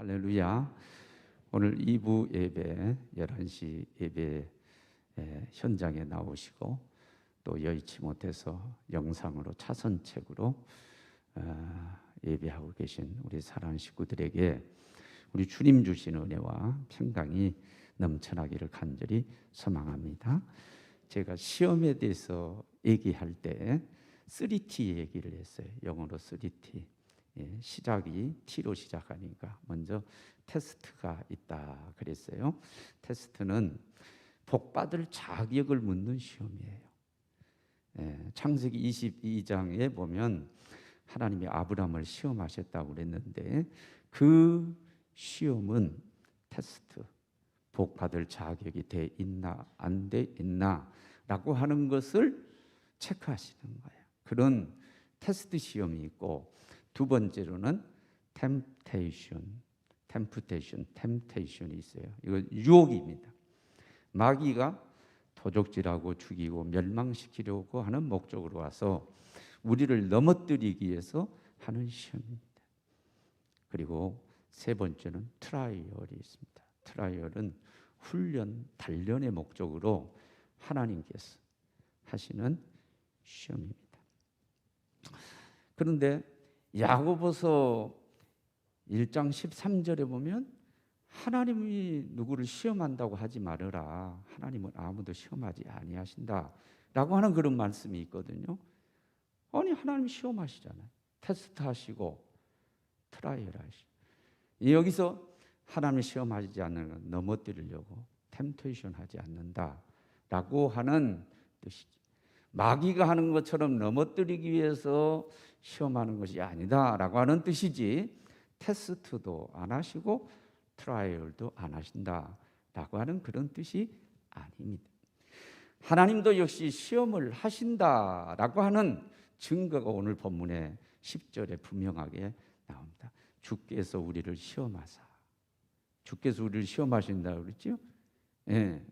할렐루야. 오늘 2부 예배 11시 예배 현장에 나오시고 또 여의치 못해서 영상으로 차선책으로 예배하고 계신 우리 사랑하는 식구들에게 우리 주님 주신 은혜와 평강이 넘쳐나기를 간절히 소망합니다. 제가 시험에 대해서 얘기할 때 3T 얘기를 했어요. 영어로 3T. 시작이 T로 시작하니까 먼저 테스트가 있다 그랬어요. 테스트는 복받을 자격을 묻는 시험이에요. 창세기 22장에 보면 하나님이 아브라함을 시험하셨다고 그랬는데 그 시험은 테스트, 복받을 자격이 돼 있나 안 돼 있나 라고 하는 것을 체크하시는 거예요. 그런 테스트 시험이 있고, 두 번째로는 템프테이션이 있어요. 이건 유혹입니다. 마귀가 도적질하고 죽이고 멸망시키려고 하는 목적으로 와서 우리를 넘어뜨리기 위해서 하는 시험입니다. 그리고 세 번째는 트라이얼이 있습니다. 트라이얼은 훈련, 단련의 목적으로 하나님께서 하시는 시험입니다. 그런데 야고보서 1장 13절에 보면 하나님이 누구를 시험한다고 하지 말아라. 하나님은 아무도 시험하지 아니하신다 라고 하는 그런 말씀이 있거든요. 아니, 하나님 시험하시잖아요. 테스트하시고 트라이얼 하시고. 여기서 하나님 시험하지 않는 건 넘어뜨리려고 템테이션 하지 않는다라고 하는 뜻이죠. 마귀가 하는 것처럼 넘어뜨리기 위해서 시험하는 것이 아니다라고 하는 뜻이지, 테스트도 안 하시고 트라이얼도 안 하신다라고 하는 그런 뜻이 아닙니다. 하나님도 역시 시험을 하신다라고 하는 증거가 오늘 본문의 10절에 분명하게 나옵니다. 주께서 우리를 시험하사, 주께서 우리를 시험하신다고 그랬죠? 예,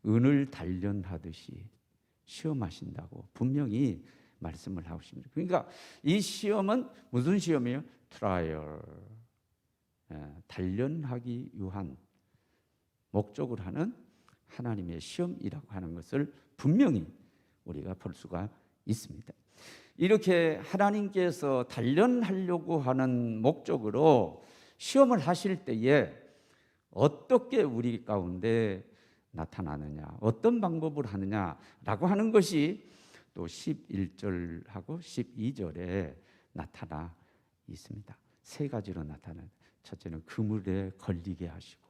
은을 단련하듯이 시험하신다고 분명히 말씀을 하고 있습니다. 그러니까 이 시험은 무슨 시험이에요? 트라이얼, 단련하기 위한 목적을 하는 하나님의 시험이라고 하는 것을 분명히 우리가 볼 수가 있습니다. 이렇게 하나님께서 단련하려고 하는 목적으로 시험을 하실 때에 어떻게 우리 가운데 나타나느냐, 어떤 방법을 하느냐라고 하는 것이 또 11절하고 12절에 나타나 있습니다. 세 가지로 나타나요. 첫째는 그물에 걸리게 하시고,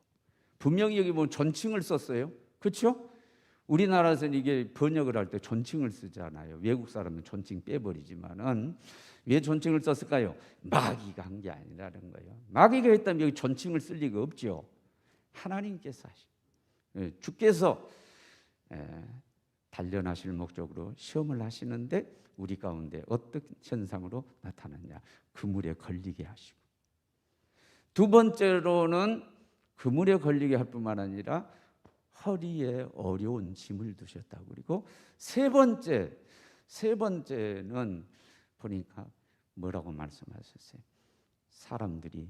분명히 여기 뭐 존칭을 썼어요. 그렇죠? 우리나라에서는 이게 번역을 할 때 존칭을 쓰잖아요. 외국 사람은 존칭 빼버리지만은 왜 존칭을 썼을까요? 마귀가 한 게 아니라는 거예요. 마귀가 했다면 여기 존칭을 쓸 리가 없죠. 하나님께서 하시고, 주께서 단련하실 목적으로 시험을 하시는데 우리 가운데 어떤 현상으로 나타나냐? 그물에 걸리게 하시고, 두 번째로는 그물에 걸리게 할 뿐만 아니라 허리에 어려운 짐을 두셨다고. 그리고 세 번째는 보니까 뭐라고 말씀하셨어요? 사람들이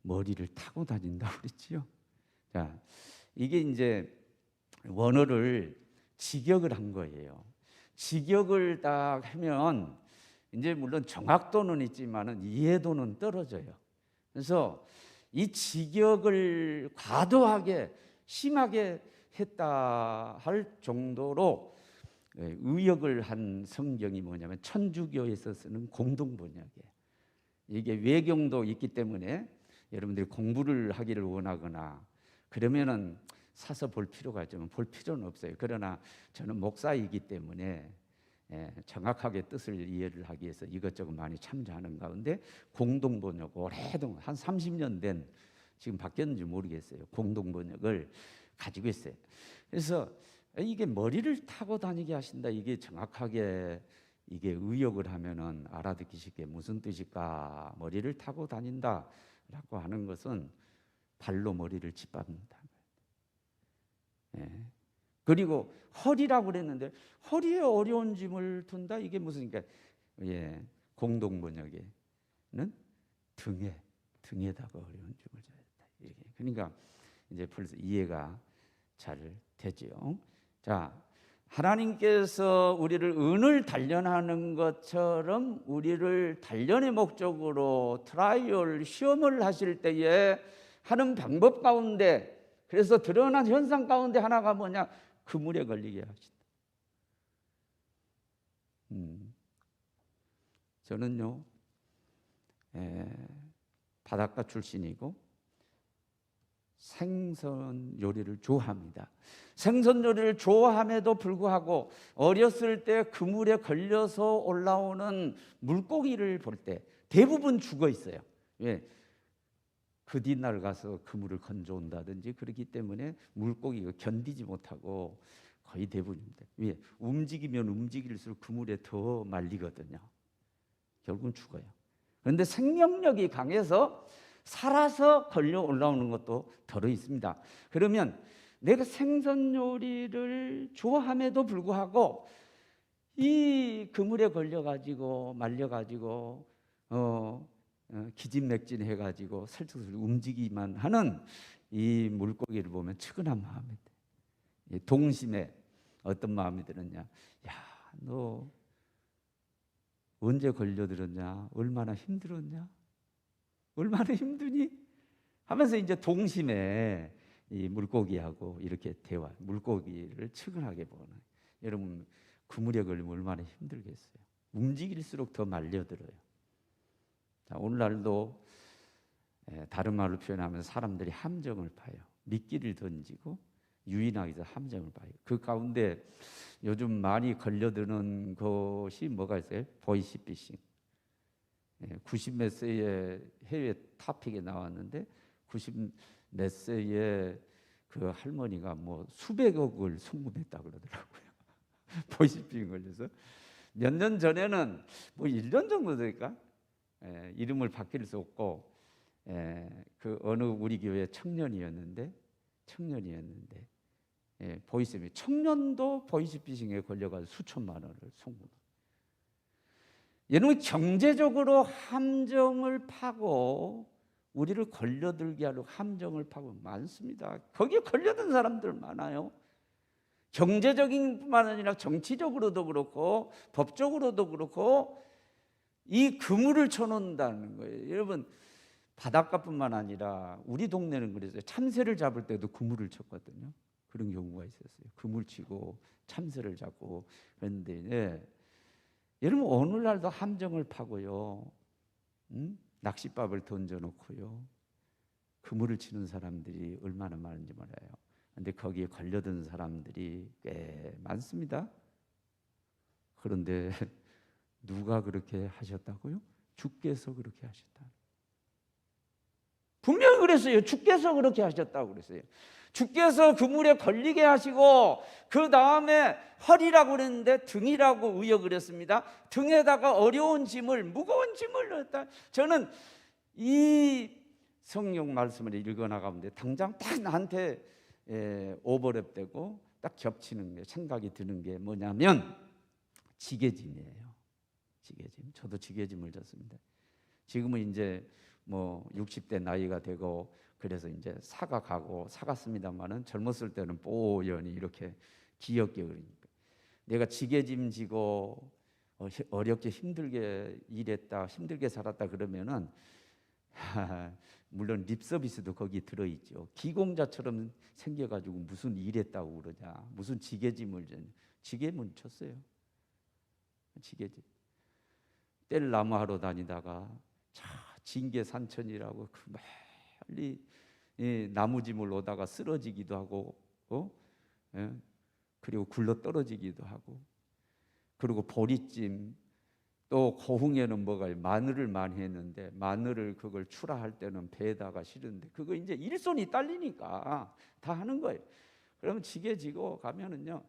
머리를 타고 다닌다고 그랬지요. 자, 이게 이제 원어를 직역을 한 거예요. 직역을 딱 하면 이제 물론 정확도는 있지만은 이해도는 떨어져요. 그래서 이 직역을 과도하게 심하게 했다 할 정도로 의역을 한 성경이 뭐냐면 천주교에서 쓰는 공동번역이에요. 이게 외경도 있기 때문에 여러분들이 공부를 하기를 원하거나 그러면은 사서 볼 필요가 있지만 볼 필요는 없어요. 그러나 저는 목사이기 때문에 정확하게 뜻을 이해를 하기 위해서 이것저것 많이 참조하는 가운데 공동번역, 오래동안 한 30년 된, 지금 바뀌었는지 모르겠어요, 공동번역을 가지고 있어요. 그래서 이게 머리를 타고 다니게 하신다, 이게 정확하게 이게 의역을 하면은 알아듣기 쉽게 무슨 뜻일까? 머리를 타고 다닌다라고 하는 것은 발로 머리를 짓밟는다. 그리고 허리라고 그랬는데 허리에 어려운 짐을 둔다, 이게 무슨, 그러니까 공동번역에는 등에 등에다가 어려운 짐을 져야 된다. 이렇게. 그러니까 이제 벌써 이해가 잘 되지요. 자, 하나님께서 우리를 은을 단련하는 것처럼 우리를 단련의 목적으로 트라이얼 시험을 하실 때에 하는 방법 가운데, 그래서 드러난 현상 가운데 하나가 뭐냐? 그물에 걸리게 하신다. 저는요, 바닷가 출신이고 생선 요리를 좋아합니다. 생선 요리를 좋아함에도 불구하고 어렸을 때 그물에 걸려서 올라오는 물고기를 볼 때 대부분 죽어 있어요. 왜? 그 뒷날 가서 그물을 건져온다든지 그렇기 때문에 물고기가 견디지 못하고 거의 대부분입니다. 왜? 움직이면 움직일수록 그물에 더 말리거든요. 결국은 죽어요. 그런데 생명력이 강해서 살아서 걸려 올라오는 것도 덜어 있습니다. 그러면 내가 생선 요리를 좋아함에도 불구하고 이 그물에 걸려가지고 말려가지고 기진맥진해가지고 설득을 움직이기만 하는 이 물고기를 보면 측은한 마음이 돼. 동심에 어떤 마음이 드느냐? 야, 너 언제 걸려들었냐? 얼마나 힘들었냐? 얼마나 힘드니? 하면서 이제 동심에 이 물고기하고 이렇게 대화, 물고기를 측은하게 보는. 여러분, 그물에 걸리면 얼마나 힘들겠어요? 움직일수록 더 말려들어요. 자, 오늘날도 다른 말로 표현하면 사람들이 함정을 파요. 미끼를 던지고 유인하기 위해서 함정을 파요. 그 가운데 요즘 많이 걸려드는 것이 뭐가 있어요? 보이시피싱. 90 몇 세에 해외 탑픽에 나왔는데 90 몇 세에 그 할머니가 뭐 수백억을 송금했다 그러더라고요. 보이시피싱 걸려서. 몇 년 전에는 뭐 1년 정도 될까? 이름을 바뀔 수 없고 그 어느 우리 교회 청년이었는데 보이스피싱 청년도 보이스피싱에 걸려가지고 수천만 원을 송금. 여러분, 경제적으로 함정을 파고 우리를 걸려들게 하려고 함정을 파고 많습니다. 거기에 걸려든 사람들 많아요. 경제적인 뿐만 아니라 정치적으로도 그렇고 법적으로도 그렇고 이 그물을 쳐놓는다는 거예요. 여러분, 바닷가뿐만 아니라 우리 동네는 그랬어요. 참새를 잡을 때도 그물을 쳤거든요. 그런 경우가 있었어요. 그물 치고 참새를 잡고. 그런데 여러분, 오늘날도 함정을 파고요, 낚싯밥을 던져놓고요, 그물을 치는 사람들이 얼마나 많은지 몰라요. 그런데 거기에 걸려든 사람들이 꽤 많습니다. 그런데 누가 그렇게 하셨다고요? 주께서 그렇게 하셨다. 분명히 그랬어요. 주께서 그렇게 하셨다고 그랬어요. 주께서 그물에 걸리게 하시고 그 다음에 허리라고 그랬는데 등이라고 의역을 했습니다. 등에다가 어려운 짐을, 무거운 짐을 넣었다. 저는 이 성경 말씀을 읽어나가는데 당장 딱 나한테 오버랩되고 딱 겹치는 게, 생각이 드는 게 뭐냐면 지게짐이에요. 지게짐. 저도 지게짐을 졌습니다. 지금은 이제 뭐 60대 나이가 되고 그래서 이제 사가가고 사갔습니다만은 젊었을 때는 뽀연히 이렇게 귀엽게 그러니까 내가 지게짐 지고 어렵게 힘들게 일했다, 힘들게 살았다 그러면은 물론 립 서비스도 거기 들어 있죠. 기공자처럼 생겨가지고 무슨 일했다고 그러냐, 무슨 지게짐을 지게문 쳤어요. 지게짐. 뗄나무 하러 다니다가 징계산천이라고 그 멀리 나무짐을 오다가 쓰러지기도 하고, 그리고 굴러 떨어지기도 하고, 그리고 보리찜, 또 고흥에는 뭐가 마늘을 많이 했는데 마늘을 그걸 출하할 때는 배에다가 실은데 그거 이제 일손이 딸리니까 다 하는 거예요. 그러면 지게 지고 가면은요,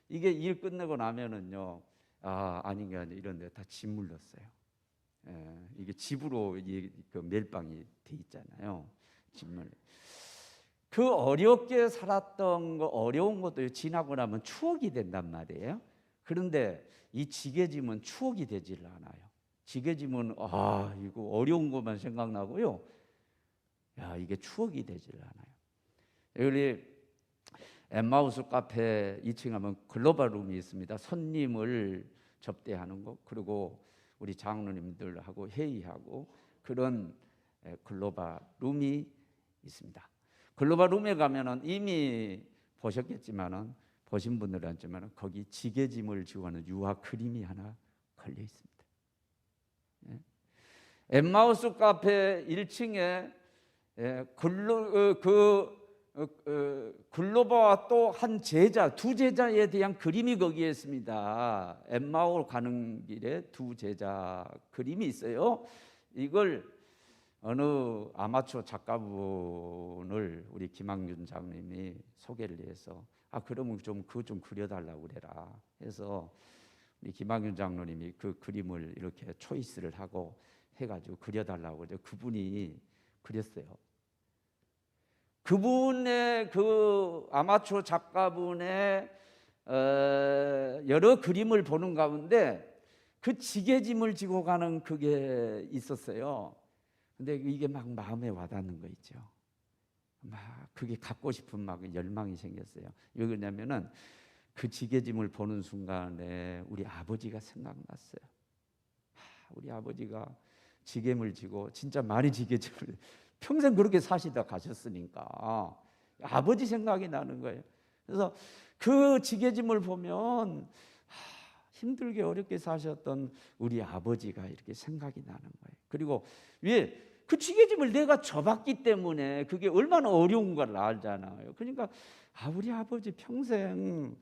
이게 일 끝내고 나면은요, 아닌 게 아니라 이런 데 다 짐 물렀어요. 이게 집으로 그 멜빵이 돼 있잖아요. 집물. 그 어렵게 살았던 거, 어려운 것도 지나고 나면 추억이 된단 말이에요. 그런데 이 지게짐은 추억이 되질 않아요. 지게짐은 이거 어려운 것만 생각나고요, 야, 이게 추억이 되질 않아요. 우리 엠마우스 카페 2층 하면 글로벌 룸이 있습니다. 손님을 접대하는 거, 그리고 우리 장로님들하고 회의하고 그런 글로벌 룸이 있습니다. 글로벌 룸에 가면은 이미 보셨겠지만은, 보신 분들은 알지만은 거기 지게짐을 지고 하는 유화 그림이 하나 걸려 있습니다. 엠마우스 카페 1층에 글로바와 또 한 제자, 두 제자에 대한 그림이 거기에 있습니다. 엠마오 가는 길에 두 제자 그림이 있어요. 이걸 어느 아마추어 작가분을 우리 김학윤 장님이 소개를 해서 그러면 그거 좀 그려달라고 그래라 해서 우리 김학윤 장로님이 그 그림을 이렇게 초이스를 하고 해가지고 그려달라고 그래서 그분이 그렸어요. 그분의 그 아마추어 작가분의 여러 그림을 보는 가운데 그 지게짐을 지고 가는 그게 있었어요. 근데 이게 막 마음에 와닿는 거 있죠. 막 그게 갖고 싶은 막 열망이 생겼어요. 왜 그러냐면은 그 지게짐을 보는 순간에 우리 아버지가 생각났어요. 우리 아버지가 지게임을 지고 진짜 많이 지게짐을 평생 그렇게 사시다 가셨으니까 아버지 생각이 나는 거예요. 그래서 그 지게짐을 보면 힘들게 어렵게 사셨던 우리 아버지가 이렇게 생각이 나는 거예요. 그리고 왜? 그 지게짐을 내가 져봤기 때문에 그게 얼마나 어려운 걸 알잖아요. 그러니까 우리 아버지 평생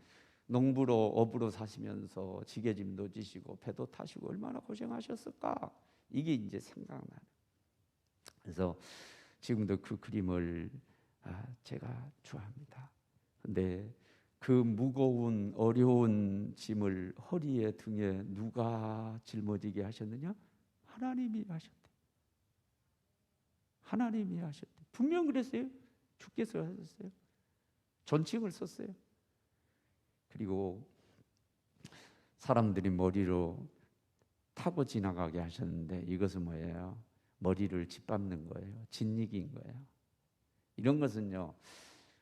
농부로 어부로 사시면서 지게짐도 지시고 배도 타시고 얼마나 고생하셨을까? 이게 이제 생각나는. 그래서 지금도 그 그림을 제가 좋아합니다. 근데 그 무거운 어려운 짐을 허리에 등에 누가 짊어지게 하셨느냐? 하나님이 하셨대. 하나님이 하셨대. 분명 그랬어요. 주께서 하셨어요. 존칭을 썼어요. 그리고 사람들이 머리로 타고 지나가게 하셨는데 이것은 뭐예요? 머리를 짓밟는 거예요. 짓이긴 거예요. 이런 것은요,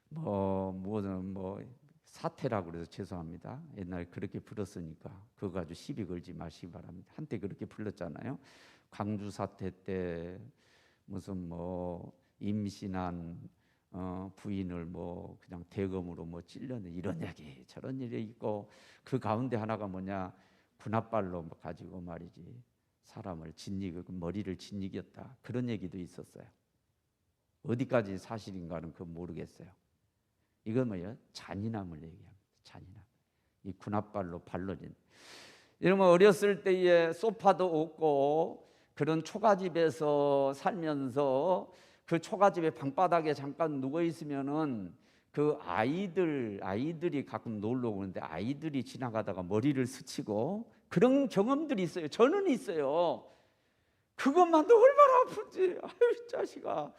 뭐 사태라고 그래서 죄송합니다. 옛날에 그렇게 불렀으니까 그거 가지고 시비 걸지 마시기 바랍니다. 한때 그렇게 불렀잖아요. 광주 사태 때 무슨 임신한 부인을 그냥 대검으로 찔러내 이런 얘기 저런 일이 있고 그 가운데 하나가 뭐냐? 군홧발로 가지고 말이지 사람을 짓이고 머리를 짓이겼다 그런 얘기도 있었어요. 어디까지 사실인가는 그건 모르겠어요. 이건 뭐예요? 잔인함을 얘기합니다. 잔인함. 이 군홧발로 발로진. 이러면 어렸을 때에 소파도 없고 그런 초가집에서 살면서 그 초가집의 방바닥에 잠깐 누워 있으면은 그 아이들이 가끔 놀러 오는데 아이들이 지나가다가 머리를 스치고 그런 경험들이 있어요. 저는 있어요. 그것만도 얼마나 아픈지. 아유 자식아,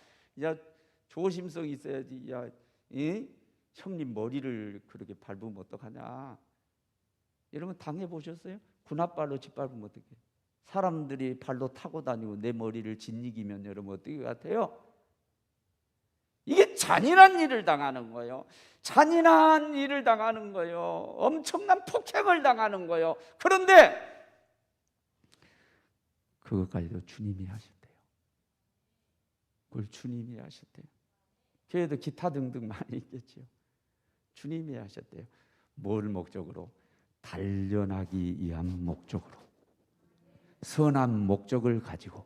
야 조심성 있어야지. 야, 형님 머리를 그렇게 밟으면 어떡하냐. 여러분 당해 보셨어요? 군홧발로 짓밟으면 어떡해? 사람들이 발로 타고 다니고 내 머리를 짓이기면 여러분 어떻게 같아요? 이게 잔인한 일을 당하는 거예요. 잔인한 일을 당하는 거예요. 엄청난 폭행을 당하는 거예요. 그런데 그것까지도 주님이 하셨대요. 그걸 주님이 하셨대요. 교회도 기타 등등 많이 있겠죠. 주님이 하셨대요. 뭘 목적으로? 단련하기 위한 목적으로. 선한 목적을 가지고.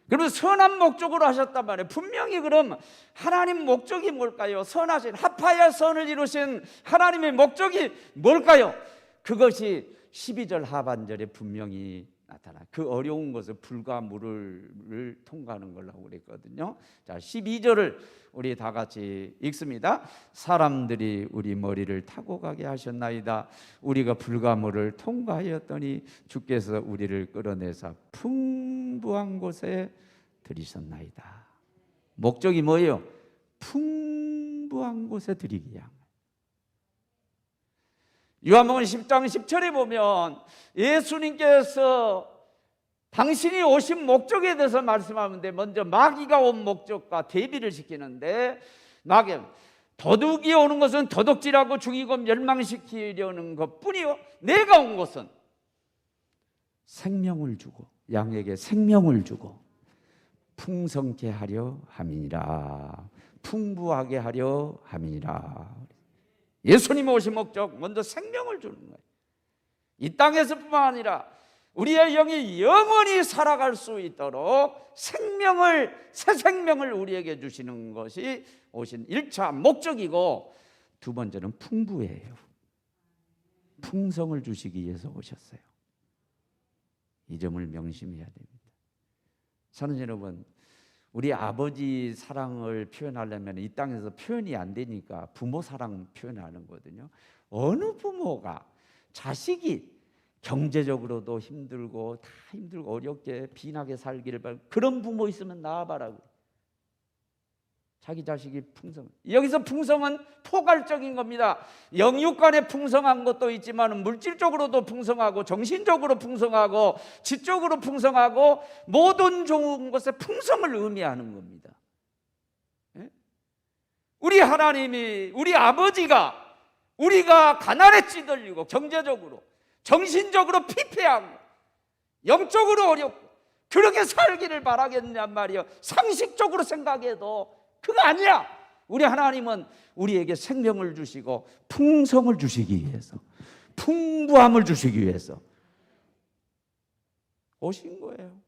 그러면 선한 목적으로 하셨단 말이에요. 분명히 그럼 하나님 목적이 뭘까요? 선하신 합하여 선을 이루신 하나님의 목적이 뭘까요? 그것이 12절 하반절에 분명히 나타나요. 그 어려운 것을 불과 물을 통과하는 걸로 그랬거든요. 자, 12절을 우리 다 같이 읽습니다. 사람들이 우리 머리를 타고 가게 하셨나이다. 우리가 불과 물을 통과하였더니 주께서 우리를 끌어내사 풍부한 곳에 들이셨나이다. 목적이 뭐예요? 풍부한 곳에 들이기 위한. 요한복음 10장 10절에 보면 예수님께서 당신이 오신 목적에 대해서 말씀하는데 먼저 마귀가 온 목적과 대비를 시키는데, 마귀 도둑이 오는 것은 도둑질하고 죽이고 멸망시키려는 것뿐이요 내가 온 것은 생명을 주고 양에게 생명을 주고 풍성케 하려 함이니라. 풍부하게 하려 함이니라. 예수님 오신 목적 먼저 생명을 주는 거예요. 이 땅에서뿐만 아니라 우리의 영이 영원히 살아갈 수 있도록 생명을, 새 생명을 우리에게 주시는 것이 오신 1차 목적이고, 두 번째는 풍부예요. 풍성을 주시기 위해서 오셨어요. 이 점을 명심해야 됩니다. 저는 여러분, 우리 아버지 사랑을 표현하려면 이 땅에서 표현이 안 되니까 부모 사랑 표현하는 거거든요. 어느 부모가 자식이 경제적으로도 힘들고 다 힘들고 어렵게 빈하게 살기를 바라고, 그런 부모 있으면 낳아봐라고. 자기 자식이 풍성. 여기서 풍성은 포괄적인 겁니다. 영육간에 풍성한 것도 있지만 물질적으로도 풍성하고 정신적으로 풍성하고 지적으로 풍성하고 모든 좋은 것에 풍성을 의미하는 겁니다. 우리 하나님이, 우리 아버지가 우리가 가난에 찌들리고 경제적으로 정신적으로 피폐하고 영적으로 어렵고 그렇게 살기를 바라겠냔 말이에요. 상식적으로 생각해도 그거 아니야. 우리 하나님은 우리에게 생명을 주시고 풍성을 주시기 위해서, 풍부함을 주시기 위해서 오신 거예요.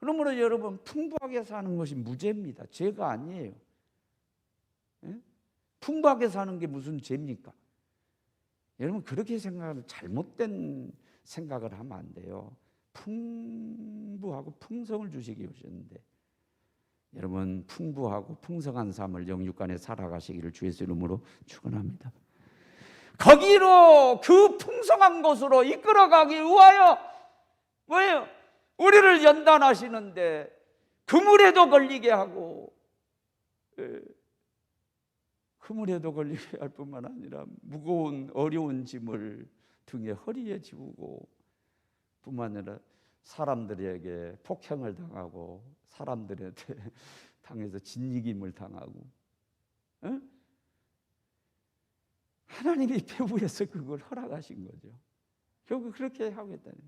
그러므로 여러분, 풍부하게 사는 것이 무죄입니다. 죄가 아니에요. 풍부하게 사는 게 무슨 죄입니까? 여러분, 그렇게 생각하면 잘못된 생각을 하면 안 돼요. 풍부하고 풍성을 주시기 오셨는데, 여러분, 풍부하고 풍성한 삶을 영육간에 살아가시기를 주의 이름으로 축원합니다. 거기로, 그 풍성한 곳으로 이끌어가기 위하여 뭐예요? 우리를 연단하시는데 그물에도 걸리게 하고, 그물에도 걸리게 할 뿐만 아니라 무거운 어려운 짐을 등에 허리에 지우고, 뿐만 아니라 사람들에게 폭행을 당하고 사람들한테 당해서 진이김을 당하고, 하나님이 배후에서 그걸 허락하신 거죠. 결국 그렇게 하겠다는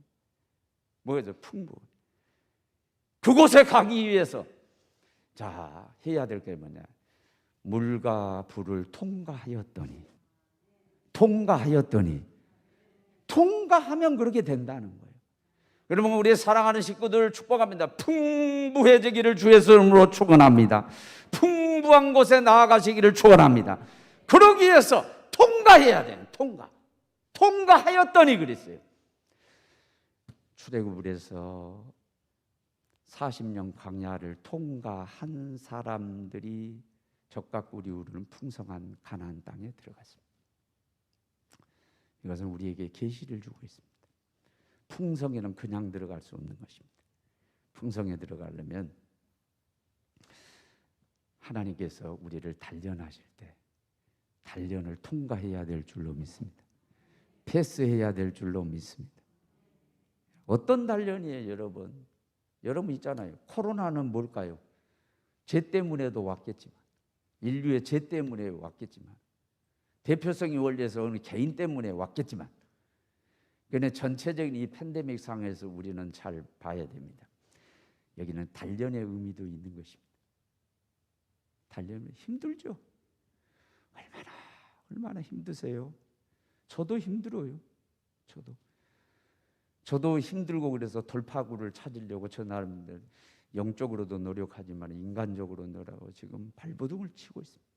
뭐죠? 풍부. 그곳에 가기 위해서 자 해야 될 게 뭐냐? 물과 불을 통과하면 그렇게 된다는 거예요. 여러분, 우리 사랑하는 식구들 축복합니다. 풍부해지기를 주의 이름으로 축원합니다. 풍부한 곳에 나아가시기를 축원합니다. 그러기 위해서 통과해야 돼요. 통과하였더니 그랬어요. 출애굽에서 40년 광야를 통과한 사람들이 적과 꿀이 흐르는 풍성한 가나안 땅에 들어갔습니다. 이것은 우리에게 계시를 주고 있습니다. 풍성에는 그냥 들어갈 수 없는 것입니다. 풍성에 들어가려면 하나님께서 우리를 단련하실 때 단련을 통과해야 될 줄로 믿습니다. 패스해야 될 줄로 믿습니다. 어떤 단련이에요, 여러분? 여러분 있잖아요. 코로나는 뭘까요? 죄 때문에도 왔겠지만, 인류의 죄 때문에 왔겠지만, 대표성이 원리에서 어느 개인 때문에 왔겠지만, 그런데 전체적인 이 팬데믹 상황에서 우리는 잘 봐야 됩니다. 여기는 단련의 의미도 있는 것입니다. 단련은 힘들죠. 얼마나 힘드세요? 저도 힘들어요. 저도 힘들고, 그래서 돌파구를 찾으려고 저 나름대로 영적으로도 노력하지만 인간적으로 노력하고 지금 발버둥을 치고 있습니다.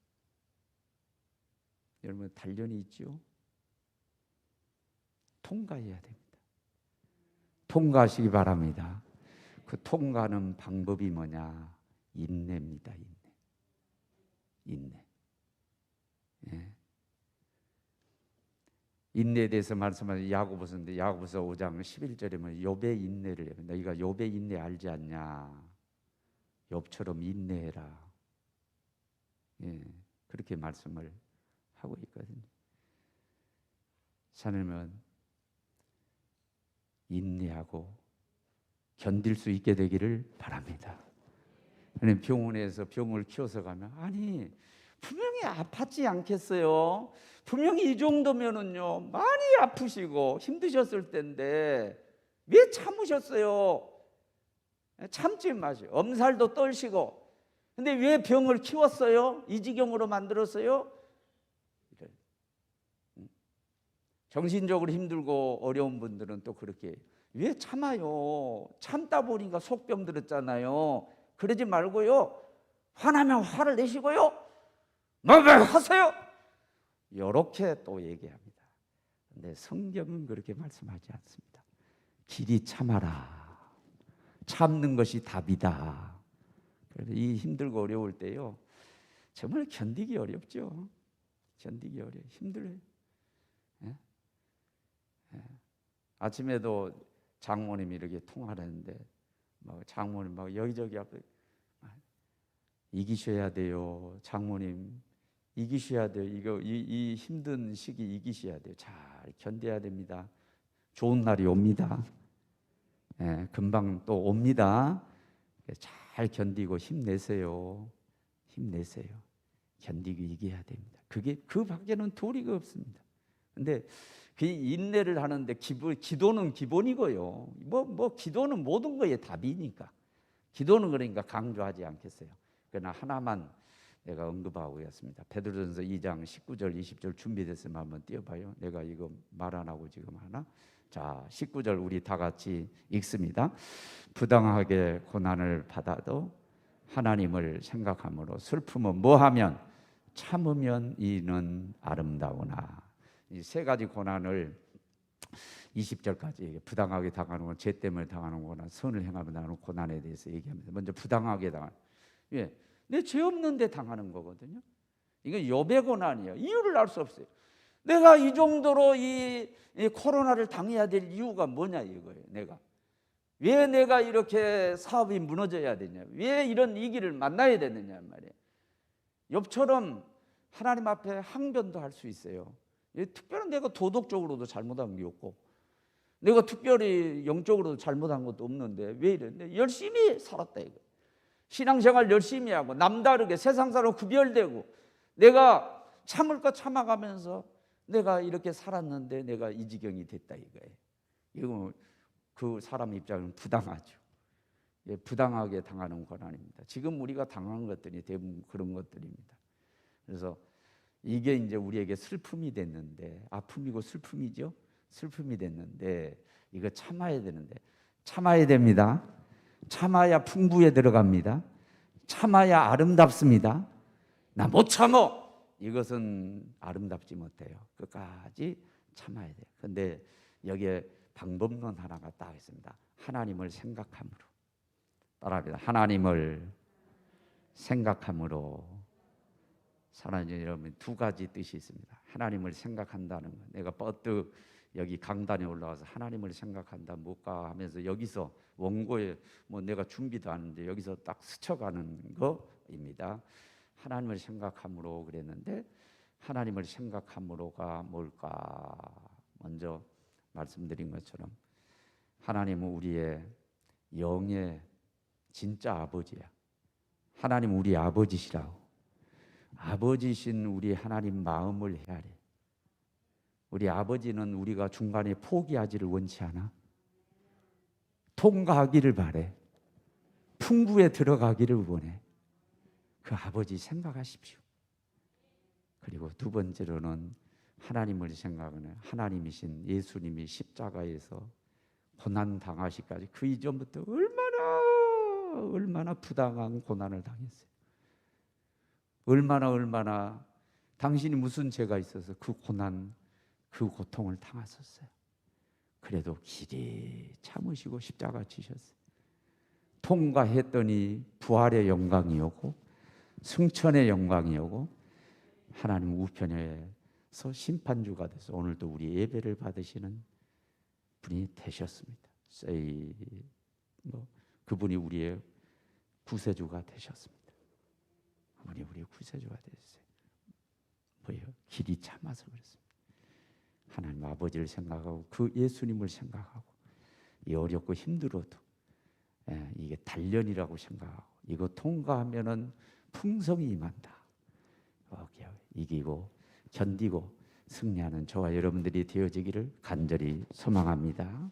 여러분, 단련이 있죠? 통과해야 됩니다. 통과하시기 바랍니다. 그 통과하는 방법이 뭐냐? 인내입니다. 인내. 예. 인내에 대해서 말씀하신 야고보서인데, 야고보서 5장 11절에 뭐 욥의 인내를 해요. 너희가 욥의 인내 알지 않냐? 욥처럼 인내해라. 예, 그렇게 말씀을 하고 있거든요. 하나님은 인내하고 견딜 수 있게 되기를 바랍니다. 병원에서 병을 키워서 가면 아니 분명히 아팠지 않겠어요? 분명히 이 정도면은요 많이 아프시고 힘드셨을 텐데 왜 참으셨어요? 참지 마세요. 엄살도 떨시고. 근데 왜 병을 키웠어요? 이 지경으로 만들었어요? 정신적으로 힘들고 어려운 분들은 또 그렇게 왜 참아요? 참다 보니까 속병 들었잖아요. 그러지 말고요. 화나면 화를 내시고요. 뭐 하세요? 이렇게 또 얘기합니다. 근데 성경은 그렇게 말씀하지 않습니다. 길이 참아라. 참는 것이 답이다. 그래서 이 힘들고 어려울 때요. 정말 견디기 어렵죠. 견디기 어려워요. 힘들어요. 예? 예. 아침에도 장모님이 이렇게 통화를 했는데 장모님 막 여기저기 앞에 이기셔야 돼요. 장모님 이기셔야 돼요. 이 힘든 시기 이기셔야 돼요. 잘 견뎌야 됩니다. 좋은 날이 옵니다. 예, 금방 또 옵니다. 잘 견디고 힘내세요. 힘내세요. 견디고 이겨야 됩니다. 그게 그 밖에는 도리가 없습니다. 근데 그 인내를 하는데 기도는 기본이고요. 기도는 모든 거에 답이니까. 기도는 그러니까 강조하지 않겠어요. 그러나 하나만 내가 언급하고 있습니다. 베드로전서 2장 19절 20절 준비됐으면 한번 띄워봐요. 내가 이거 말 안 하고 지금 하나? 자, 19절 우리 다 같이 읽습니다. 부당하게 고난을 받아도 하나님을 생각함으로 슬픔은 뭐하면 참으면 이는 아름다우나. 이 세 가지 고난을 20절까지 부당하게 당하는 건 죄 때문에 당하는 거나 선을 행하며 당하는 고난에 대해서 얘기합니다. 먼저 부당하게 당하는 내 죄 없는데 당하는 거거든요. 이건 욥의 고난이에요. 이유를 알 수 없어요. 내가 이 정도로 이 코로나를 당해야 될 이유가 뭐냐 이거예요. 왜 내가 이렇게 사업이 무너져야 되냐, 왜 이런 위기를 만나야 되느냐 말이에요. 욥처럼 하나님 앞에 항변도 할 수 있어요. 특별히 내가 도덕적으로도 잘못한 게 없고 내가 특별히 영적으로도 잘못한 것도 없는데 왜 이랬는데 열심히 살았다 이거. 신앙생활 열심히 하고 남다르게 세상 사람과 구별되고 내가 참을 거 참아가면서 내가 이렇게 살았는데 내가 이 지경이 됐다 이거예요. 이거 그 사람 입장은 부당하죠. 부당하게 당하는 고난입니다. 지금 우리가 당하는 것들이 대부분 그런 것들입니다. 그래서 이게 이제 우리에게 슬픔이 됐는데, 아픔이고 슬픔이죠. 슬픔이 됐는데 이거 참아야 되는데 참아야 됩니다. 참아야 풍부에 들어갑니다. 참아야 아름답습니다. 나 못 참어. 이것은 아름답지 못해요. 끝까지 참아야 돼요. 근데 여기에 방법론 하나가 딱 있습니다. 하나님을 생각함으로. 따라합니다. 하나님을 생각함으로. 사랑하는 여러분, 두 가지 뜻이 있습니다. 하나님을 생각한다는 거. 내가 뻗뜩 여기 강단에 올라와서 하나님을 생각한다 뭘까 하면서 여기서 원고에 내가 준비도 하는데 여기서 딱 스쳐가는 거입니다. 하나님을 생각함으로 그랬는데 하나님을 생각함으로가 뭘까? 먼저 말씀드린 것처럼 하나님은 우리의 영의 진짜 아버지야. 하나님 우리 아버지시라고. 아버지신 우리 하나님 마음을 헤아려. 우리 아버지는 우리가 중간에 포기하지를 원치 않아. 통과하기를 바래. 풍부에 들어가기를 원해. 그 아버지 생각하십시오. 그리고 두 번째로는 하나님을 생각하는 하나님이신 예수님이 십자가에서 고난 당하시까지 그 이전부터 얼마나 부당한 고난을 당했어요. 얼마나 당신이 무슨 죄가 있어서 그 고난, 그 고통을 당하셨어요. 그래도 길이 참으시고 십자가 지셨어요. 통과했더니 부활의 영광이 오고 승천의 영광이 오고 하나님 우편에서 심판주가 돼서 오늘도 우리 예배를 받으시는 분이 되셨습니다. 그분이 우리의 구세주가 되셨습니다. 그분이 우리의 구세주가 되셨어요. 뭐예요? 길이 참아서 그렇습니다. 하나님 아버지를 생각하고 그 예수님을 생각하고 이 어렵고 힘들어도 이게 단련이라고 생각하고 이거 통과하면은 풍성이 임한다. 이기고 견디고 승리하는 저와 여러분들이 되어지기를 간절히 소망합니다.